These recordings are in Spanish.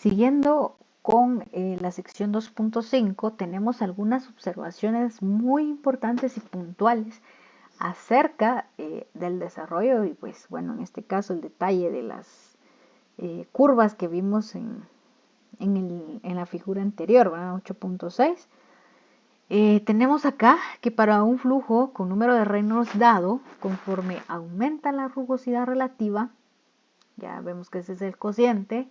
Siguiendo con la sección 2.5, tenemos algunas observaciones muy importantes y puntuales acerca del desarrollo y pues bueno, en este caso el detalle de las curvas que vimos en la figura anterior, 8.6. Tenemos acá que para un flujo con número de Reynolds dado, conforme aumenta la rugosidad relativa, ya vemos que ese es el cociente,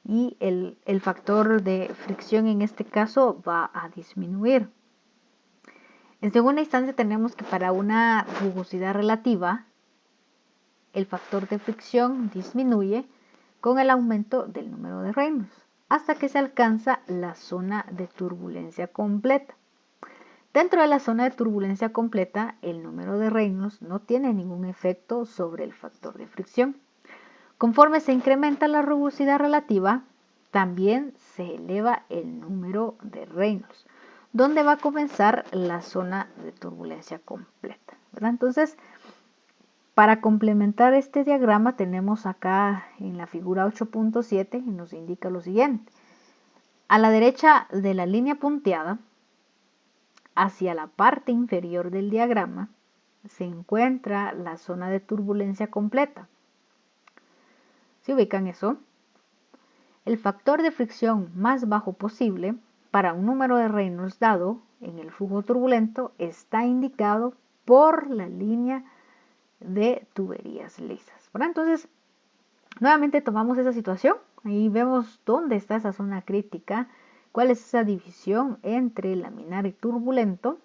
y el factor de fricción en este caso va a disminuir. En segunda instancia tenemos que para una rugosidad relativa, el factor de fricción disminuye con el aumento del número de Reynolds, hasta que se alcanza la zona de turbulencia completa. Dentro de la zona de turbulencia completa, el número de Reynolds no tiene ningún efecto sobre el factor de fricción. Conforme se incrementa la rugosidad relativa, también se eleva el número de Reynolds, donde va a comenzar la zona de turbulencia completa, ¿verdad? Entonces, para complementar este diagrama tenemos acá en la figura 8.7 y nos indica lo siguiente. A la derecha de la línea punteada, hacia la parte inferior del diagrama, se encuentra la zona de turbulencia completa. ¿Se ubican eso? El factor de fricción más bajo posible para un número de Reynolds dado en el flujo turbulento está indicado por la línea de tuberías lisas. Bueno, entonces, nuevamente tomamos esa situación. Ahí vemos dónde está esa zona crítica, cuál es esa división entre laminar y turbulento,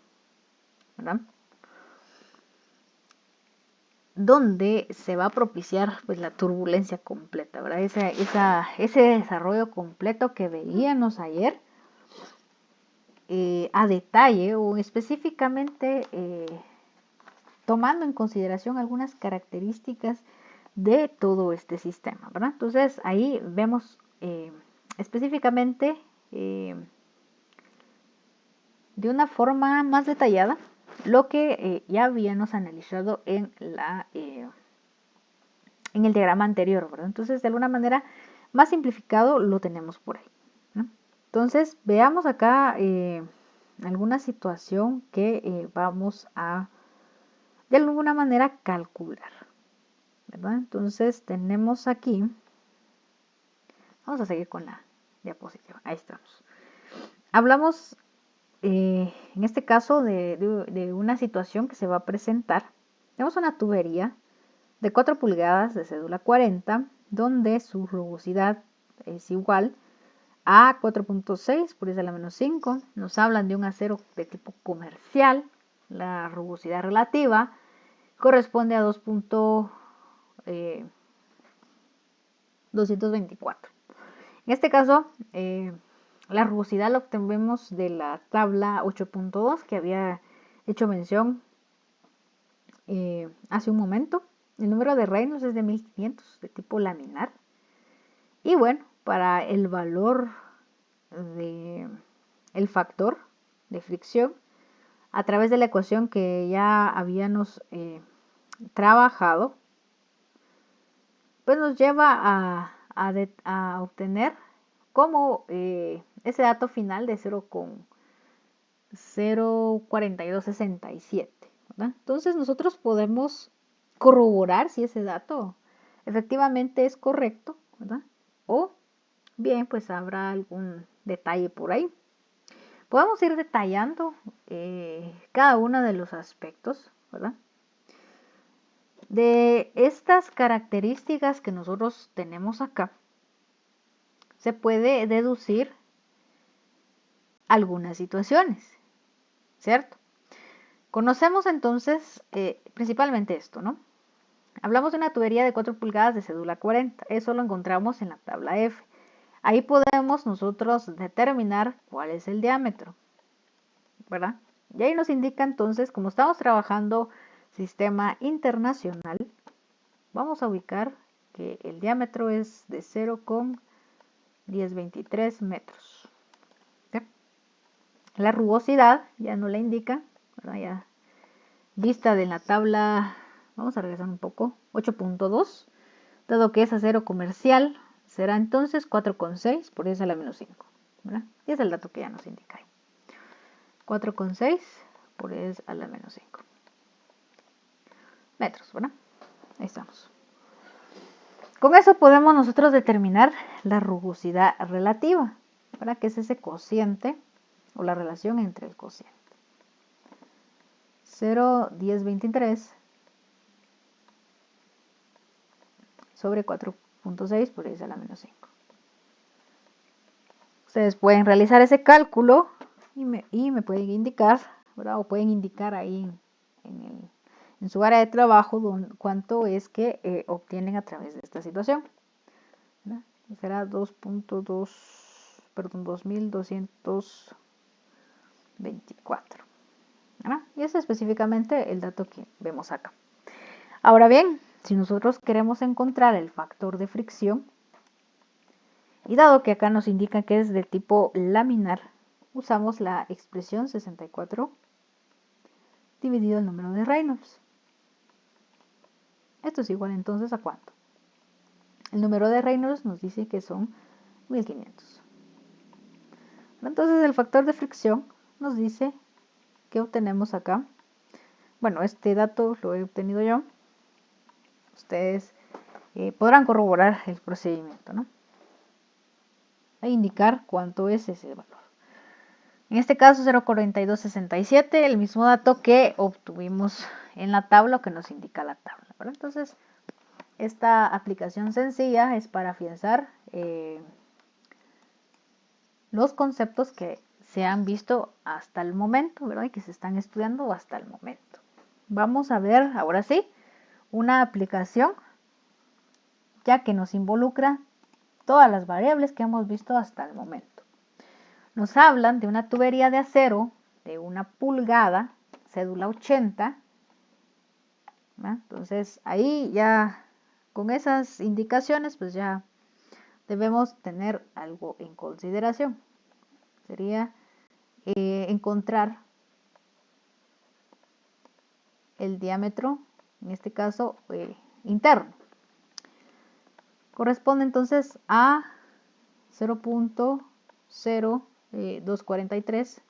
¿verdad? Donde se va a propiciar pues la turbulencia completa, ¿verdad? Ese desarrollo completo que veíamos ayer a detalle o específicamente tomando en consideración algunas características de todo este sistema, ¿verdad? Entonces ahí vemos específicamente de una forma más detallada lo que ya habíamos analizado en el diagrama anterior, ¿verdad? Entonces, de alguna manera más simplificado lo tenemos por ahí, ¿no? Entonces, veamos acá alguna situación que vamos a, de alguna manera, calcular, ¿verdad? Entonces, tenemos aquí, vamos a seguir con la diapositiva, ahí estamos. Hablamos en este caso de una situación que se va a presentar. Tenemos una tubería de 4 pulgadas de cédula 40, donde su rugosidad es igual a 4.6 por 10 a la menos 5. Nos hablan de un acero de tipo comercial. La rugosidad relativa corresponde a 2.224. En este caso, la rugosidad la obtenemos de la tabla 8.2 que había hecho mención hace un momento. El número de Reynolds es de 1500 de tipo laminar. Y bueno, para el valor del factor de fricción, a través de la ecuación que ya habíamos trabajado, pues nos lleva a obtener como ese dato final de 0,04267. Entonces nosotros podemos corroborar si ese dato efectivamente es correcto, ¿verdad? O bien, pues habrá algún detalle por ahí. Podemos ir detallando cada uno de los aspectos, ¿verdad? De estas características que nosotros tenemos acá, se puede deducir algunas situaciones, ¿cierto? Conocemos entonces principalmente esto, ¿no? Hablamos de una tubería de 4 pulgadas de cédula 40, eso lo encontramos en la tabla F. Ahí podemos nosotros determinar cuál es el diámetro, ¿verdad? Y ahí nos indica entonces, como estamos trabajando sistema internacional, vamos a ubicar que el diámetro es de 0,1023 metros. ¿Sí? La rugosidad ya no la indica, ¿verdad? Ya vista de la tabla, vamos a regresar un poco, 8.2, dado que es acero comercial, será entonces 4,6 por 10 a la menos 5, ¿verdad? Y es el dato que ya nos indica ahí. 4,6 por 10 a la menos 5 metros, ¿verdad? Ahí estamos. Con eso podemos nosotros determinar la rugosidad relativa, ¿verdad? Que es ese cociente o la relación entre el cociente. 0,1023 sobre 4,6 por 10 a la menos 5. Ustedes pueden realizar ese cálculo y me pueden indicar, ¿verdad? O pueden indicar ahí en su área de trabajo cuánto es que obtienen a través de esta situación, ¿verdad? Será 2224, ¿verdad? Y ese es específicamente el dato que vemos acá. Ahora bien, si nosotros queremos encontrar el factor de fricción, y dado que acá nos indica que es de tipo laminar, usamos la expresión 64 dividido el número de Reynolds. Esto es igual entonces a ¿cuánto? El número de Reynolds nos dice que son 1500. Entonces el factor de fricción nos dice que obtenemos acá. Bueno, este dato lo he obtenido yo. Ustedes podrán corroborar el procedimiento, ¿no? E indicar cuánto es ese valor. En este caso 0,4267, el mismo dato que obtuvimos en la tabla o que nos indica la tabla, ¿verdad? Entonces, esta aplicación sencilla es para afianzar los conceptos que se han visto hasta el momento, ¿verdad? Y que se están estudiando hasta el momento. Vamos a ver ahora sí una aplicación ya que nos involucra todas las variables que hemos visto hasta el momento. Nos hablan de una tubería de acero de 1 pulgada, cédula 80. ¿verdad? Entonces ahí ya con esas indicaciones pues ya debemos tener algo en consideración. Sería encontrar el diámetro, en este caso interno. Corresponde entonces a 0,0243.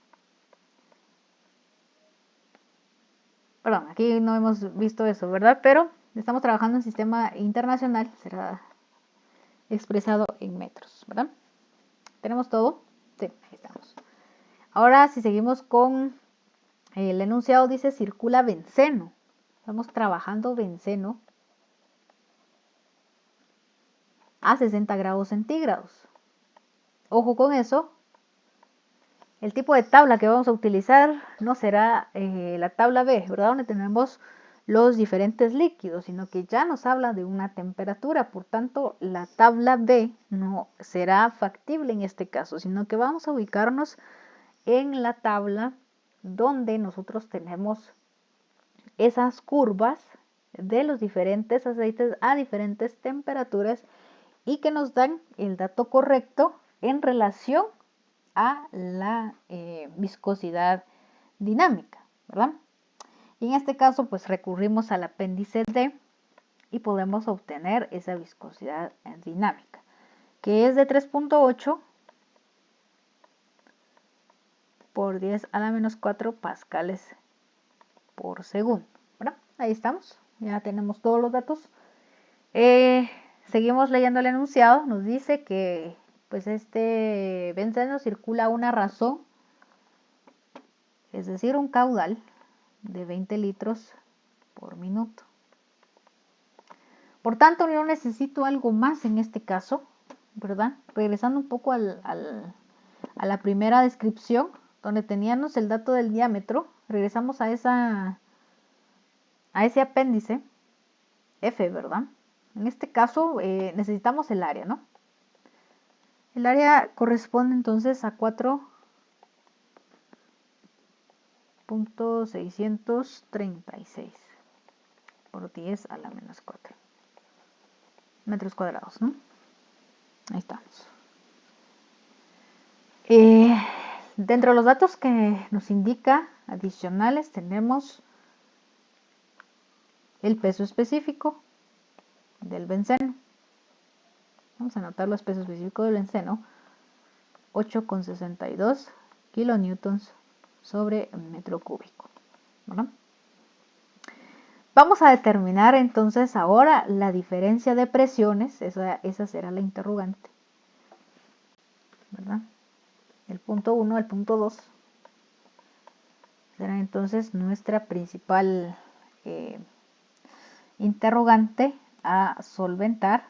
Perdón, aquí no hemos visto eso, ¿verdad? Pero estamos trabajando en sistema internacional, será expresado en metros, ¿verdad? ¿Tenemos todo? Sí, ahí estamos. Ahora, si seguimos con el enunciado, dice circula benceno. Estamos trabajando benceno a 60 grados centígrados. Ojo con eso. El tipo de tabla que vamos a utilizar no será la tabla B, ¿verdad? Donde tenemos los diferentes líquidos, sino que ya nos habla de una temperatura. Por tanto, la tabla B no será factible en este caso, sino que vamos a ubicarnos en la tabla donde nosotros tenemos esas curvas de los diferentes aceites a diferentes temperaturas y que nos dan el dato correcto en relación a la viscosidad dinámica, ¿verdad? Y en este caso pues recurrimos al apéndice D y podemos obtener esa viscosidad dinámica, que es de 3,8 por 10 a la menos 4 pascales por segundo, ¿verdad? Ahí estamos, ya tenemos todos los datos. Seguimos leyendo el enunciado, nos dice que pues este benceno circula a una razón, es decir, un caudal de 20 litros por minuto. Por tanto, yo necesito algo más en este caso, ¿verdad? Regresando un poco a la primera descripción, donde teníamos el dato del diámetro, regresamos a ese apéndice F, ¿verdad? En este caso necesitamos el área, ¿no? El área corresponde entonces a 4,636 por 10 a la menos 4 metros cuadrados, ¿no? Ahí estamos. Dentro de los datos que nos indica adicionales tenemos el peso específico del benceno. Vamos a anotar los pesos específicos del benceno. 8,62 kilonewtons sobre metro cúbico, ¿verdad? Vamos a determinar entonces ahora la diferencia de presiones, esa será la interrogante, ¿verdad? El punto 1, el punto 2 será entonces nuestra principal interrogante a solventar.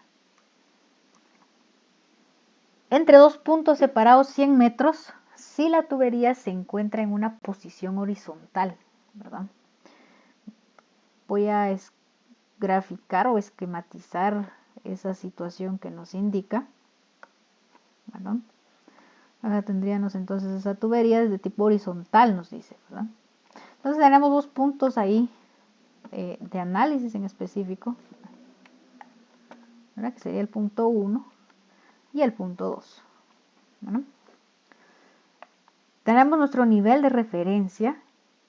Entre dos puntos separados 100 metros, si la tubería se encuentra en una posición horizontal, ¿verdad? Voy a graficar o esquematizar esa situación que nos indica. Bueno, ahora tendríamos entonces esa tubería de tipo horizontal, nos dice, ¿verdad? Entonces tenemos dos puntos ahí de análisis en específico, ¿verdad? Que sería el punto 1 y el punto 2. Bueno, tenemos nuestro nivel de referencia,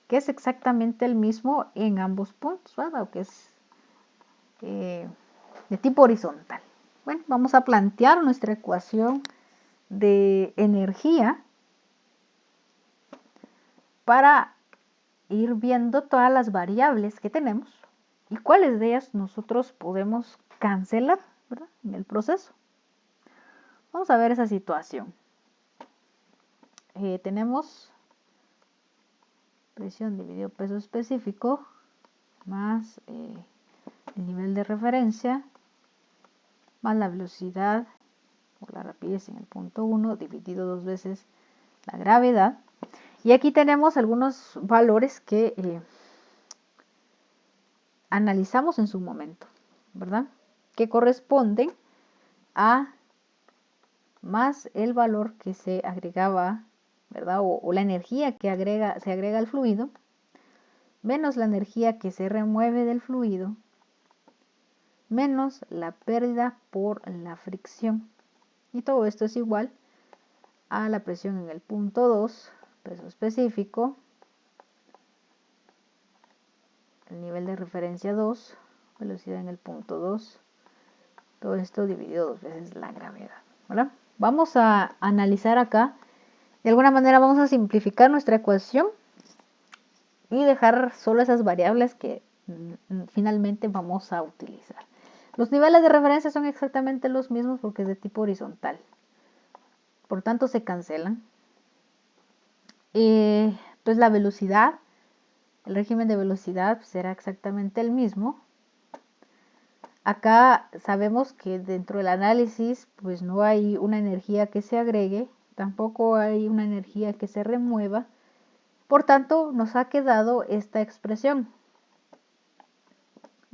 que es exactamente el mismo en ambos puntos, ¿verdad? Que es de tipo horizontal. Bueno, vamos a plantear nuestra ecuación de energía para ir viendo todas las variables que tenemos y cuáles de ellas nosotros podemos cancelar, ¿verdad? En el proceso. Vamos a ver esa situación. Tenemos presión dividido peso específico más el nivel de referencia más la velocidad o la rapidez en el punto 1 dividido 2 veces la gravedad. Y aquí tenemos algunos valores que analizamos en su momento, ¿verdad? Que corresponden a más el valor que se agregaba, ¿verdad? O la energía que se agrega al fluido, menos la energía que se remueve del fluido, menos la pérdida por la fricción. Y todo esto es igual a la presión en el punto 2, peso específico, el nivel de referencia 2, velocidad en el punto 2, todo esto dividido 2 veces la gravedad, ¿verdad? Vamos a analizar acá, de alguna manera vamos a simplificar nuestra ecuación y dejar solo esas variables que finalmente vamos a utilizar. Los niveles de referencia son exactamente los mismos porque es de tipo horizontal, por tanto se cancelan. Pues la velocidad, el régimen de velocidad será exactamente el mismo. Acá sabemos que dentro del análisis pues no hay una energía que se agregue, tampoco hay una energía que se remueva. Por tanto, nos ha quedado esta expresión.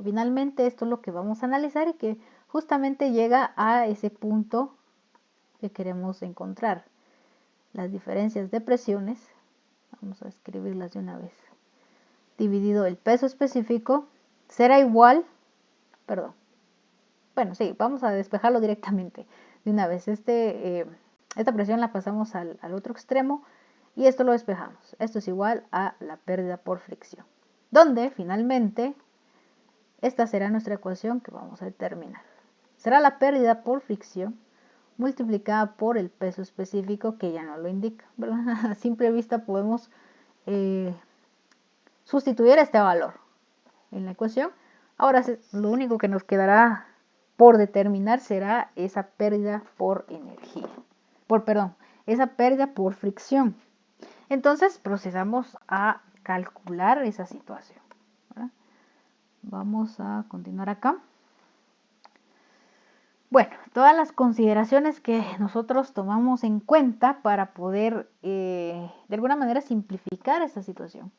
Finalmente, esto es lo que vamos a analizar y que justamente llega a ese punto que queremos encontrar. Las diferencias de presiones, vamos a escribirlas de una vez, dividido el peso específico, será igual, bueno, sí, vamos a despejarlo directamente de una vez. Esta presión la pasamos al otro extremo y esto lo despejamos. Esto es igual a la pérdida por fricción, donde finalmente esta será nuestra ecuación que vamos a determinar. Será la pérdida por fricción multiplicada por el peso específico, que ya no lo indica, ¿verdad? A simple vista podemos sustituir este valor en la ecuación. Ahora lo único que nos quedará por determinar será esa pérdida por energía, esa pérdida por fricción. Entonces procedamos a calcular esa situación, ¿verdad? Vamos a continuar acá. Bueno, todas las consideraciones que nosotros tomamos en cuenta para poder de alguna manera simplificar esta situación.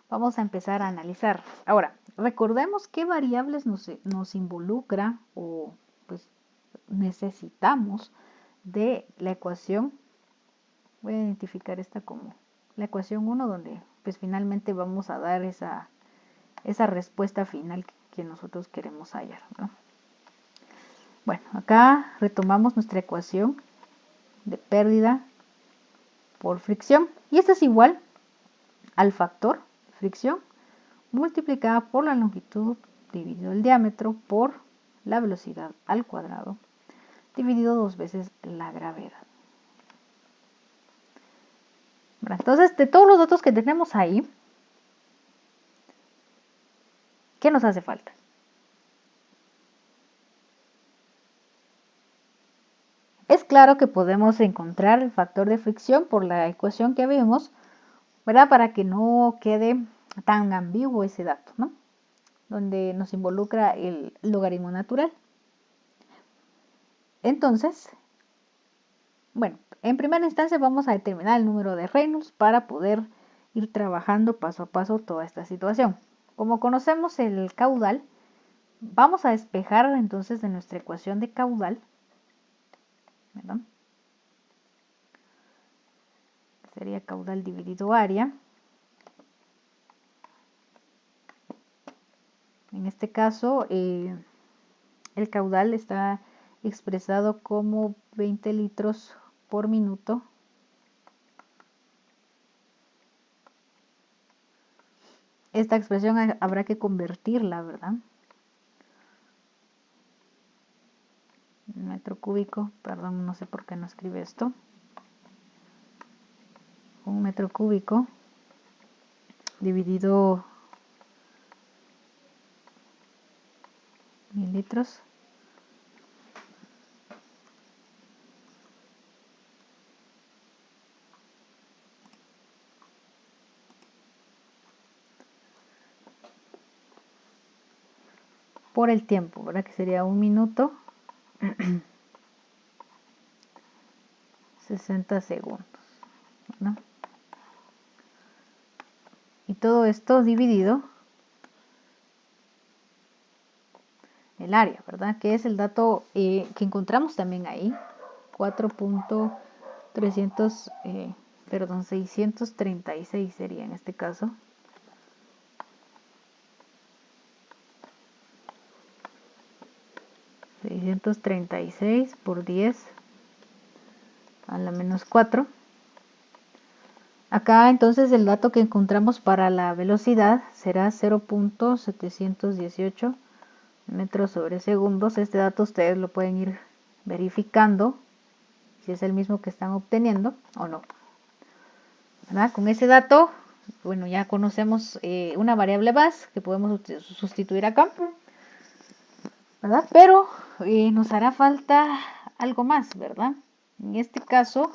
Vamos a empezar a analizar. Ahora, recordemos qué variables nos involucra o pues necesitamos de la ecuación. Voy a identificar esta como la ecuación 1, donde pues finalmente vamos a dar esa respuesta final que nosotros queremos hallar, ¿no? Bueno, acá retomamos nuestra ecuación de pérdida por fricción y esta es igual al factor fricción multiplicada por la longitud dividido el diámetro por la velocidad al cuadrado dividido 2 veces la gravedad. Entonces, de todos los datos que tenemos ahí, ¿qué nos hace falta? Es claro que podemos encontrar el factor de fricción por la ecuación que vimos, ¿verdad? Para que no quede tan ambiguo ese dato, ¿no? Donde nos involucra el logaritmo natural. Entonces, bueno, en primera instancia vamos a determinar el número de Reynolds para poder ir trabajando paso a paso toda esta situación. Como conocemos el caudal, vamos a despejar entonces de nuestra ecuación de caudal, ¿verdad? Sería caudal dividido área. En este caso, el caudal está expresado como 20 litros por minuto. Esta expresión habrá que convertirla, ¿verdad? Metro cúbico, perdón, no sé por qué no escribe esto. Un metro cúbico dividido mililitros. Por el tiempo, ¿verdad? Que sería 1 minuto 60 segundos, ¿no? Y todo esto dividido el área, ¿verdad? Que es el dato que encontramos también ahí, 636 sería en este caso. ...636 por 10 a la menos 4. Acá entonces el dato que encontramos para la velocidad será 0.718 metros sobre segundos. Este dato ustedes lo pueden ir verificando si es el mismo que están obteniendo o no, ¿verdad? Con ese dato, bueno, ya conocemos una variable más que podemos sustituir acá, ¿verdad? Pero nos hará falta algo más, ¿verdad? En este caso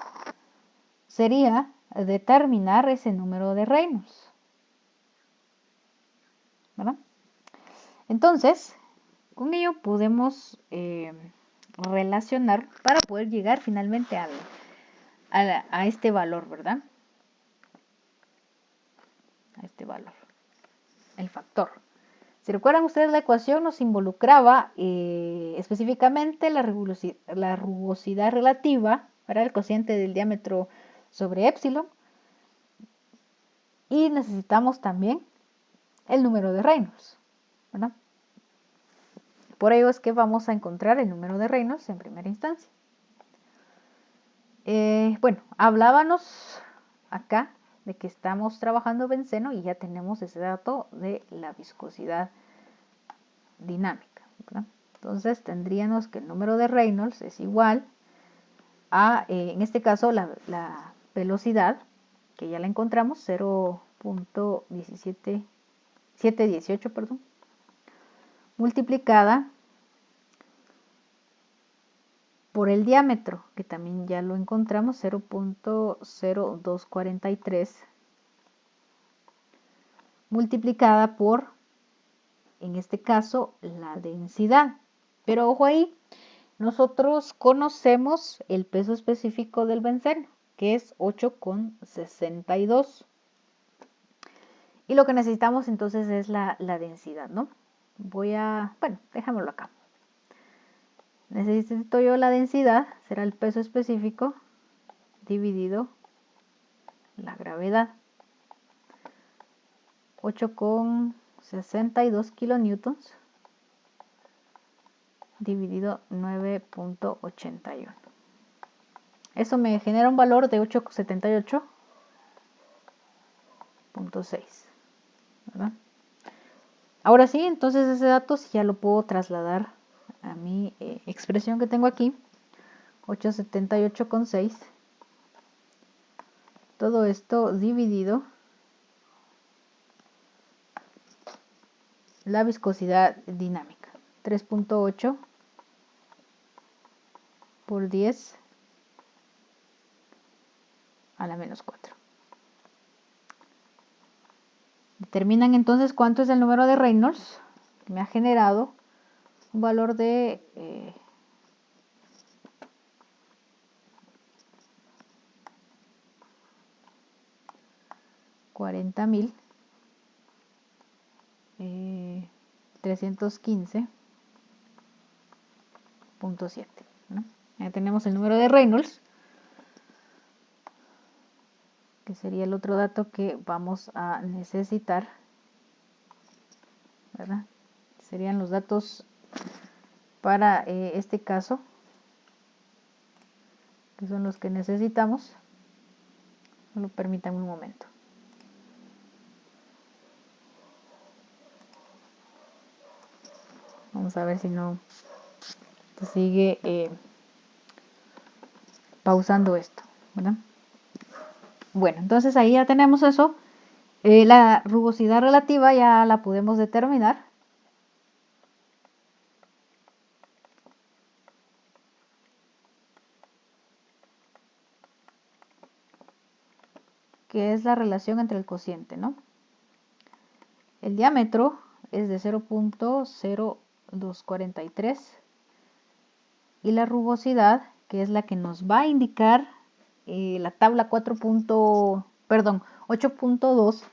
sería determinar ese número de Reynolds, ¿verdad? Entonces, con ello podemos relacionar para poder llegar finalmente a este valor, ¿verdad? A este valor, el factor. Si recuerdan ustedes, la ecuación nos involucraba específicamente la rugosidad relativa, ¿verdad? El cociente del diámetro sobre épsilon. Y necesitamos también el número de Reynolds, ¿verdad? Por ello es que vamos a encontrar el número de Reynolds en primera instancia. Bueno, hablábamos acá de que estamos trabajando benceno y ya tenemos ese dato de la viscosidad dinámica, ¿verdad? Entonces tendríamos que el número de Reynolds es igual a, en este caso, la velocidad, que ya la encontramos, 0.718, perdón, multiplicada por el diámetro, que también ya lo encontramos, 0.0243, multiplicada por, en este caso, la densidad. Pero ojo ahí, nosotros conocemos el peso específico del benceno, que es 8,62. Y lo que necesitamos entonces es la densidad, ¿no? Bueno, déjamelo acá. Necesito yo la densidad, será el peso específico dividido la gravedad. 8,62 kilonewtons dividido 9.81. Eso me genera un valor de 878.6, ¿verdad? Ahora sí, entonces ese dato sí ya lo puedo trasladar a mi expresión que tengo aquí, 878,6. Todo esto dividido la viscosidad dinámica, 3.8 por 10 a la menos 4. Determinan entonces cuánto es el número de Reynolds, que me ha generado un valor de 40.315.7, ¿no? Ya tenemos el número de Reynolds, que sería el otro dato que vamos a necesitar, ¿verdad? Serían los datos para este caso, que son los que necesitamos. Solo permítanme un momento. Vamos a ver si no se sigue pausando esto, ¿verdad? Bueno, entonces ahí ya tenemos eso. La rugosidad relativa ya la podemos determinar. Que es la relación entre el cociente, ¿no? El diámetro es de 0.0243 y la rugosidad, que es la que nos va a indicar la tabla 8.2,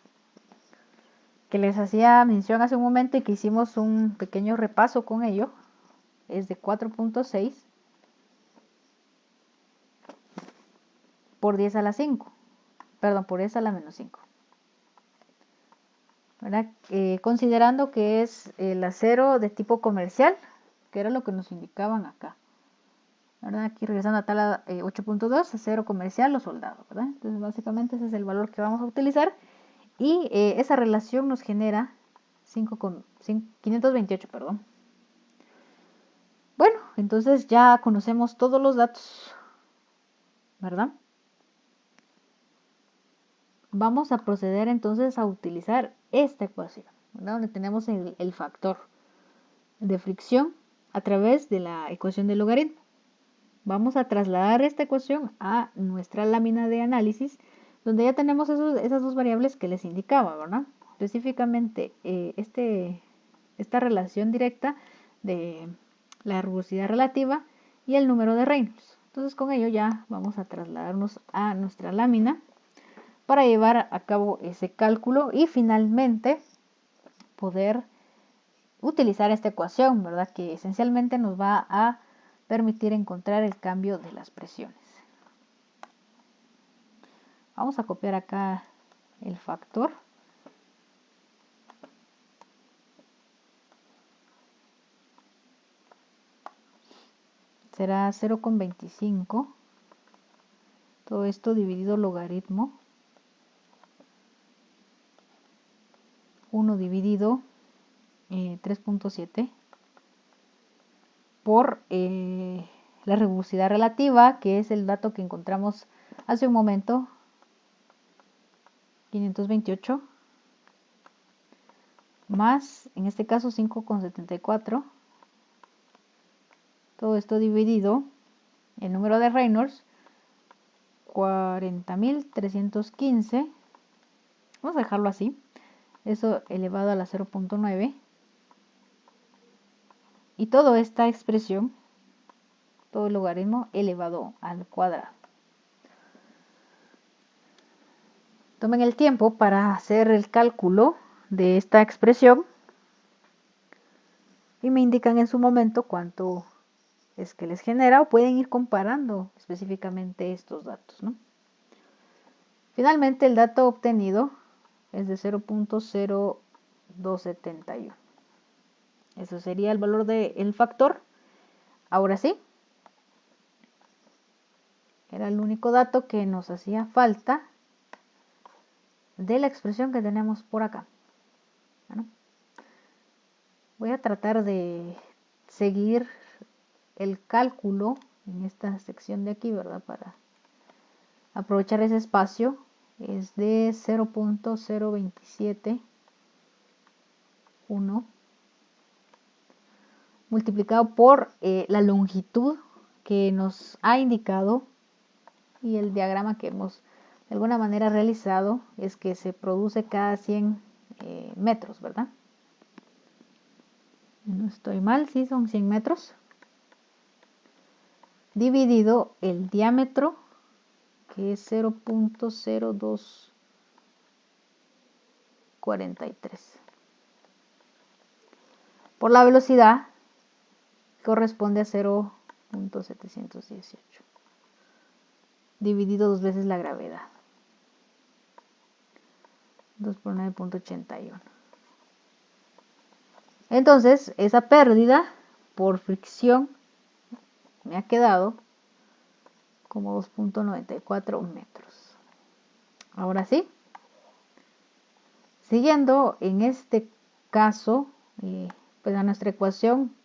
que les hacía mención hace un momento y que hicimos un pequeño repaso con ello, es de 4.6 por 10 a la 5, perdón, por 10 a la menos 5. Considerando que es el acero de tipo comercial, que era lo que nos indicaban acá, ¿verdad? Aquí regresando a tabla 8.2, acero comercial o soldado, ¿verdad? Entonces básicamente ese es el valor que vamos a utilizar y esa relación nos genera 528, perdón. Bueno, entonces ya conocemos todos los datos, ¿verdad? Vamos a proceder entonces a utilizar esta ecuación, ¿verdad? Donde tenemos el factor de fricción a través de la ecuación del logaritmo. Vamos a trasladar esta ecuación a nuestra lámina de análisis, donde ya tenemos esas dos variables que les indicaba, ¿verdad? Específicamente esta relación directa de la rugosidad relativa y el número de Reynolds. Entonces con ello ya vamos a trasladarnos a nuestra lámina para llevar a cabo ese cálculo y finalmente poder utilizar esta ecuación, ¿verdad? Que esencialmente nos va a permitir encontrar el cambio de las presiones. Vamos a copiar acá el factor. Será 0,25. Todo esto dividido logaritmo 1 dividido 3.7 por la rugosidad relativa, que es el dato que encontramos hace un momento, 528, más, en este caso, 5,74. Todo esto dividido el número de Reynolds, 40.315. Vamos a dejarlo así. Eso elevado a la 0.9. Y toda esta expresión, todo el logaritmo elevado al cuadrado. Tomen el tiempo para hacer el cálculo de esta expresión y me indican en su momento cuánto es que les genera, o pueden ir comparando específicamente estos datos, ¿no? Finalmente el dato obtenido es de 0.0271. Eso sería el valor del factor. Ahora sí, era el único dato que nos hacía falta de la expresión que tenemos por acá. Bueno, voy a tratar de seguir el cálculo en esta sección de aquí, ¿verdad? Para aprovechar ese espacio, es de 0.0271 multiplicado por la longitud que nos ha indicado, y el diagrama que hemos de alguna manera realizado es que se produce cada 100 metros, ¿verdad? No estoy mal, sí, son 100 metros, dividido el diámetro, que es 0.0243, por la velocidad, corresponde a 0.718, dividido 2 veces la gravedad, 2 por 9.81. Entonces, esa pérdida por fricción me ha quedado como 2.94 metros. Ahora sí, siguiendo en este caso, pues a nuestra ecuación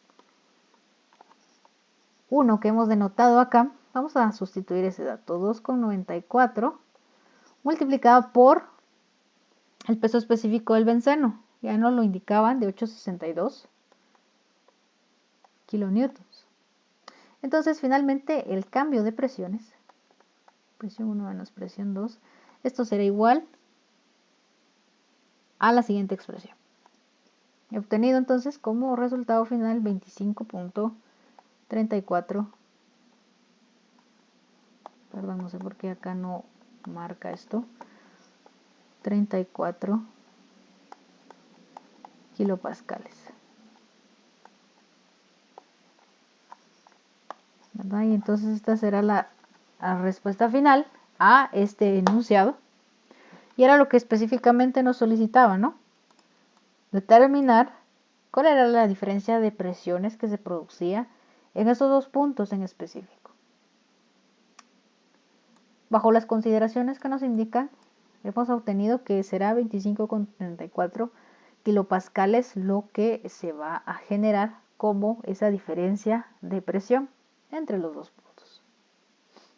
1 que hemos denotado acá, vamos a sustituir ese dato, 2,94 multiplicado por el peso específico del benceno, ya nos lo indicaban, de 862 kilonewtons. Entonces finalmente el cambio de presiones, presión 1 menos presión 2, esto será igual a la siguiente expresión. He obtenido entonces como resultado final 25.34, perdón, no sé por qué acá no marca esto, 34 kilopascales, ¿verdad? Y entonces esta será la respuesta final a este enunciado, y era lo que específicamente nos solicitaba, ¿no? Determinar cuál era la diferencia de presiones que se producía en esos dos puntos en específico. Bajo las consideraciones que nos indican, hemos obtenido que será 25,34 kilopascales lo que se va a generar como esa diferencia de presión entre los dos puntos.